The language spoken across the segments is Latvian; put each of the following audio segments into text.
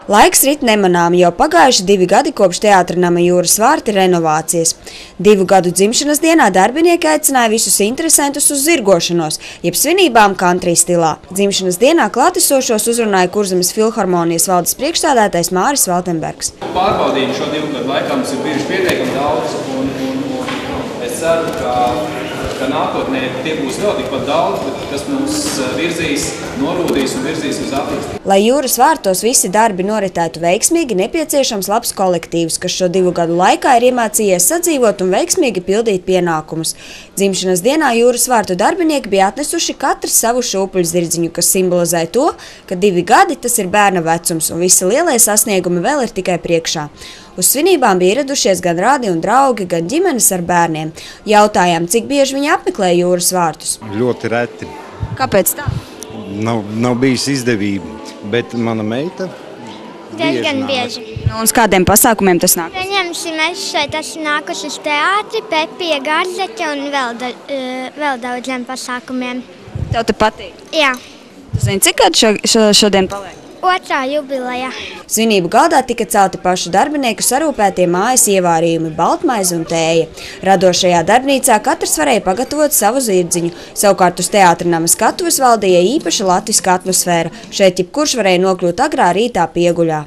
Laiks rit nemanāmi, jau pagājuši 2 gadi kopš Teātra nama Jūras vārti renovācijas. 2 gadu dzimšanas dienā darbinieki aicināja visus interesantus uz zirgošanos, jeb svinībām country stilā. Dzimšanas dienā klātesošos uzrunāja Kurzemes filharmonijas valdes priekšstādātais Māris Valtenbergs. Pārbaudījumi šo 2 gadu laikā mums ir bijuši pietiekami daudz, un es ceru, ka nākotnē tie būs vēl tikpat daudz, kas mums virzīs, norūdīs un virzīs uz attīstību. Lai Jūras vārtos visi darbi noritētu veiksmīgi, nepieciešams labs kolektīvs, kas šo 2 gadu laikā ir iemācījies sadzīvot un veiksmīgi pildīt pienākumus. Dzimšanas dienā Jūras vārtu darbinieki bija atnesuši katrs savu šūpuļzirdziņu, kas simbolizē to, ka 2 gadi tas ir bērna vecums un visi lielie sasniegumi vēl ir tikai priekšā. Uz svinībām bija ieradušies gan radi un draugi, gan ģimenes ar bērniem. Jautājām, cik bieži viņi apmeklē Jūras vārtus. Ļoti reti. Kāpēc tā? Nav bijis izdevība, bet mana meita diezgan bieži. Un uz kādiem pasākumiem tas nāk? Pieņemsim, es šeit esmu nākusi uz teātri, Pepija Garzeķa un vēl daudziem pasākumiem. Tev te patīk? Jā. Tu zini, cik gadu šodien paliek? 2. jubileja. Svinību galdā tika celti pašu darbinieku sarūpētie mājas ievārījumi, baltmaize un tēja. Radošajā darbnīcā katrs varēja pagatavot savu zirdziņu. Savukārt uz Teātra nama skatuves valdīja īpaša latviska atmosfēra. Šeit jebkurš varēja nokļūt agrā rītā pieguļā.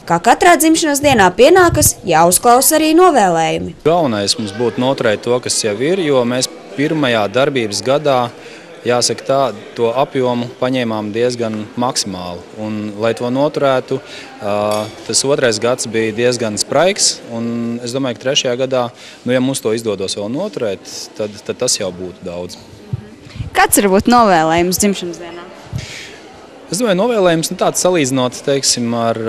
Kā katrā dzimšanas dienā pienākas, jāuzklausa arī novēlējumi. Galvenais mums būtu noturēt to, kas jau ir, jo mēs pirmajā darbības gadā, jāsaka tā, to apjomu paņēmām diezgan maksimāli. Un, lai to noturētu, tas 2. gads bija diezgan spraigs, un es domāju, ka 3. gadā, ja mums to izdodos vēl noturēt, tad tas jau būtu daudz. Kāds ir būt novēlējums dzimšanas dienā? Es domāju, novēlējums tāds salīdzinot, teiksim, ar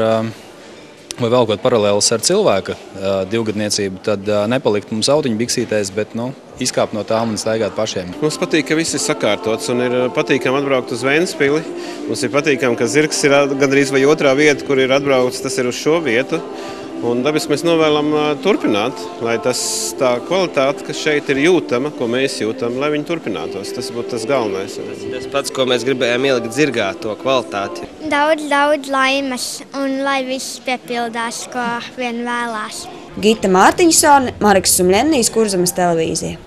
vai vēl kaut paralēlis ar cilvēka 2-gadniecību, tad nepalikt mums autiņu biksītēs, bet izkāpt no tām un staigāt pašiem. Mums patīk, ka viss ir sakārtots un ir patīkami atbraukt uz Ventspili. Mums ir patīkami, ka zirgs ir gandrīz vai 2. vieta, kur ir atbraucis, tas ir uz šo vietu. Un dabiski mēs novēlam turpināt, lai tā kvalitāte, kas šeit ir jūtama, ko mēs jūtam, lai viņi turpinātos. Tas būtu tas galvenais. Tas pats, ko mēs gribējām ielikt zirgā, to kvalitāti. Daudz laimes un lai viss piepildās, ko vien vēlās. Gita Mārtiņsone, Mareks Sumļennijs, Kurzemes televīzija.